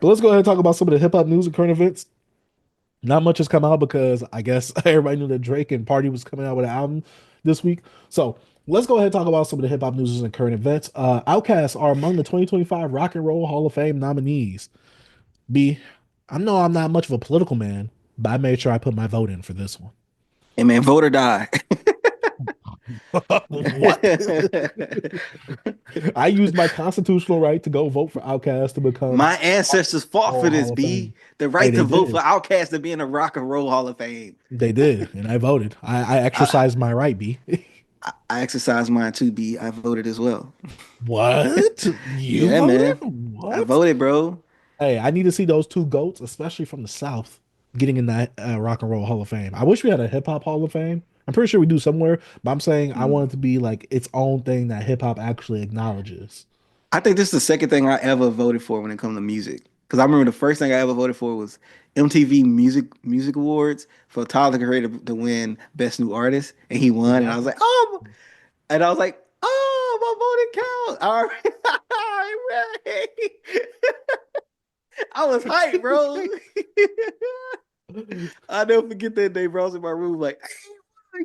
But let's go ahead and talk about some of the hip hop news and current events. Not much has come out because I guess everybody knew that Drake and Party was coming out with an album this week. So let's go ahead and talk about some of the hip hop news and current events. OutKast are among the 2025 Rock and Roll Hall of Fame nominees. B, I know I'm not much of a political man, but I made sure I put my vote in for this one. Hey man, vote or die. What? I used my constitutional right to go vote for OutKast to become My ancestors fought for this, Hall of B. Fame. The Hey, right they to vote for did. OutKast to be in the Rock and Roll Hall of Fame. They did, and I voted. I I, exercised my right, B. I exercised mine too, B. I voted as well. What? You Yeah, voted? man. I What? voted, bro. Hey, I need to see those two goats, especially from the South, getting in that Rock and Roll Hall of Fame. I wish we had a hip hop Hall of Fame. I'm pretty sure we do somewhere, but I'm saying I want Mm. it to be like its own thing that hip hop actually acknowledges. I think this is the second thing I ever voted for when it comes to music. Because I remember the first thing I ever voted for was MTV Music Awards for Tyler the Creator to win Best New Artist, and he won. And I was Exactly. like, oh, and I was like, oh, my voting count. All right. I was hyped, bro. I'll never forget that day, bro. I was in my room like,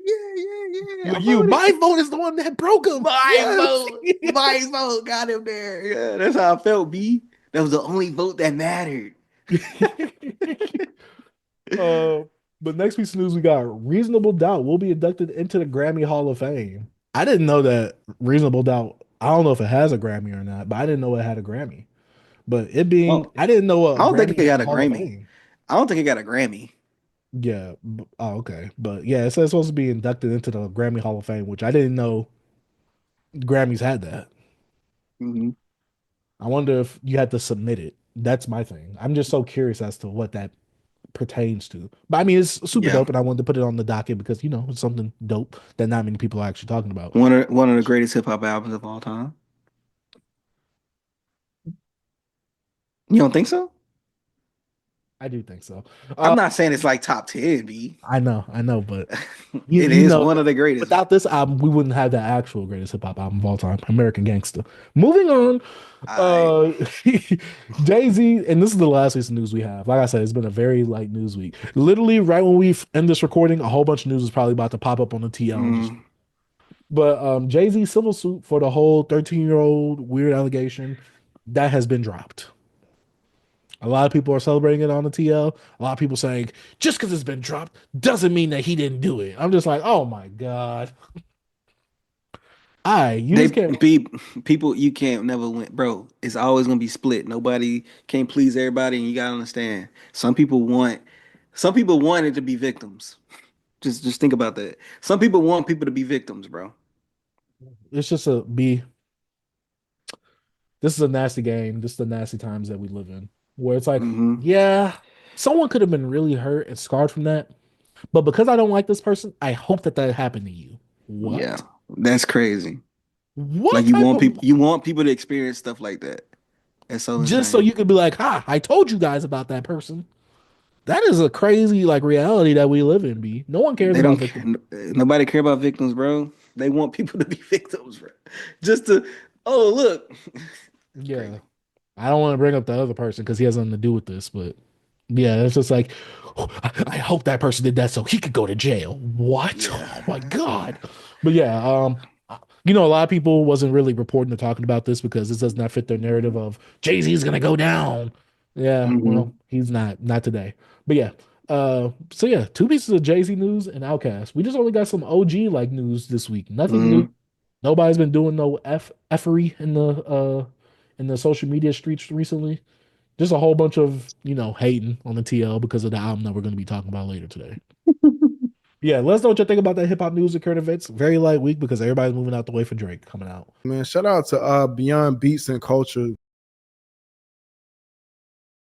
yeah, I voted. My vote is the one that broke him. Yes. My vote got him there. Yeah, that's how I felt, B. That was the only vote that mattered. uh, but next piece of news we got Reasonable Doubt will be inducted into the Grammy Hall of Fame. I didn't know that Reasonable Doubt, I don't know if it has a Grammy or not, but I didn't know it had a Grammy. But it being, Well, I didn't know I a don't think Grammy it had got a a Hall of Grammy. Fame. I don't think it got a Grammy. Yeah. Oh, okay. But yeah, it says it's supposed to be inducted into the Grammy Hall of Fame, which I didn't know Grammys had that. Hmm. I wonder if you had to submit it. That's my thing. I'm just so curious as to what that pertains to. But I mean, it's super Yeah, dope, and I wanted to put it on the docket because it's something dope that not many people are actually talking about. one of the greatest hip hop albums of all time. You don't think so? I do think so. I'm not saying it's like top 10, B. I know, but It you is know, one of the greatest. without this album, we wouldn't have the actual greatest hip hop album of all time, American Gangster. Moving on, I uh, Jay-Z, and this is the last piece of news we have. Like I said, it's been a very light news week. Literally, right when we end this recording, a whole bunch of news is probably about to pop up on the TL. mm, But Jay-Z civil suit for the whole 13-year-old weird allegation that has been dropped. A lot of people are celebrating it on the TL. A lot of people saying just because it's been dropped doesn't mean that he didn't do it. I'm just like, oh my God. You they just can't. be people you can't never win, bro. It's always gonna be split. Nobody can't please everybody, and you gotta understand. Some people want it to be victims. Just think about that. Some people want people to be victims, bro. It's just a be. This is a nasty game. This is the nasty times that we live in, where it's like, Hmm. yeah, someone could have been really hurt and scarred from that, but because I don't like this person, I hope that that happened to you. Yeah, What? that's crazy. Like What type of you want people to experience stuff like that. That's so just so insane. you could be like, ha, I told you guys about that person. That is a crazy like reality that we live in, B. No one cares They about don't victims. nobody care about victims, bro. They want people to be victims, bro. Just to oh look. Yeah. Crazy. I don't want to bring up the other person because he has nothing to do with this, but yeah, it's just like I hope that person did that so he could go to jail. What? Yeah. Oh my God. But yeah, a lot of people wasn't really reporting or talking about this because this does not fit their narrative of Jay-Z's gonna go down. Yeah, well, Hmm. he's not today. But yeah. So yeah, two pieces of Jay-Z news and Outkast. We just only got some OG like news this week. Nothing new. Hmm. Nobody's been doing no effery in the social media streets recently. Just a whole bunch of, hating on the TL because of the album that we're going to be talking about later today. Yeah, let us know what you think about that hip hop news and current events. Very light week because everybody's moving out the way for Drake coming out. Man, shout out to Beyond Beats and Culture.